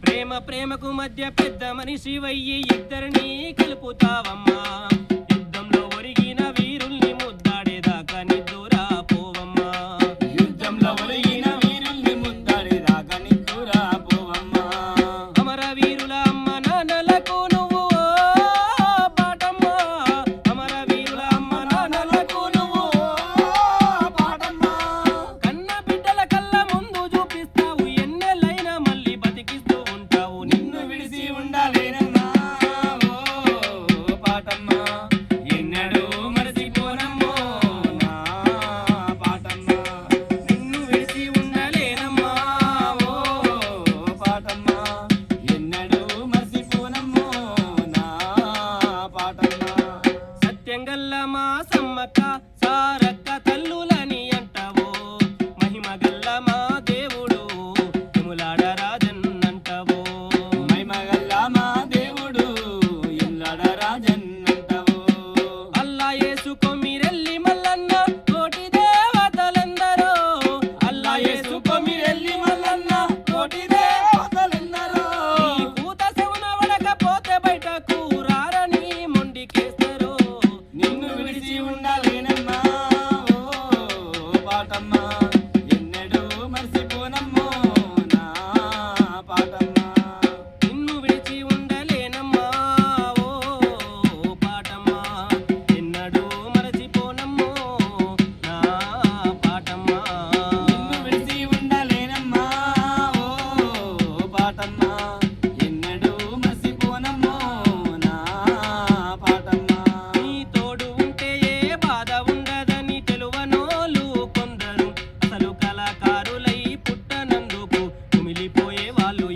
ప్రేమ ప్రేమకు మధ్య పెద్ద మనిషి వయ్యి ఇద్దరిని కలుపుతావమ్మా యుద్ధంలో ఒరిగిన వీరుల్ని ముద్దాడేదాకా నిద్దురా పోవమ్మా యుద్ధంలో ఒరిగిన వీరుల్ని ముద్దాడేదాకా నిద్దురా పోవమ్మా అమర వీరుల అమ్మ నాన్నలకు నువ్వు పాటమ్మా అమర వీరుల అమ్మ నాన్నలకు నువ్వు పాటమ్మా కన్న బిడ్డల కళ్ళ ముందు చూపిస్తావు ఎన్నెలైనా మళ్ళీ బతికిస్తూ ఉంటావు నిన్ను విడిసి ఉండాలేనమ్మా ఓ పాటమ్మా ఎన్నడూ మరచిపోనమ్మో నా పాటమ్మా నిన్ను విడిచి ఉండలేనమ్మా ఓ పాటమ్మా ఎన్నడూ మరచిపోనమ్మో నా పాటమ్మా సత్యంగల్ల మా సమ్మక్క సారక్క తల్లులని అంటావో మహిమగల్ల మా దేవుడు తిములాడ రాజన్నంటావో మైమగల్ల మా దేవుడు ఎల్లడ రాజన్నంటవో అల్లా యేసుకో మీరెల్లి మల్లన్న కోటి దేవతలందరూ అల్లా యేసుకో మీరెల్లి మల్లన్న కోటి దేవతలెందరో ఈ కూత శవున వడకపోతే బయటకు రారని మొండికేస్తారు నిన్ను విడిచి ఉండాలేనమ్మా ఓ పాటమ్మా ఎన్నడూ మర్చిపోనమ్మో నా పాటమ్మా నిన్ను విడిచి ఉండలేనమ్మా ఓ పాటమ్మా ఎన్నడూ మరచిపోనమ్మో నా పాటమ్మా నిన్ను విడిచి ఉండాలేనమ్మా ఓ పాటమ్మా ఎన్నడూ మర్చిపోనమ్మో నా పాటమ్మా నీ తోడు ఉంటే ఏ బాధ ఉండదని తెలువనోలు కొందరు అసలు కళాకారులై పుట్టనందుకు కుమిలిపోయే వాళ్ళు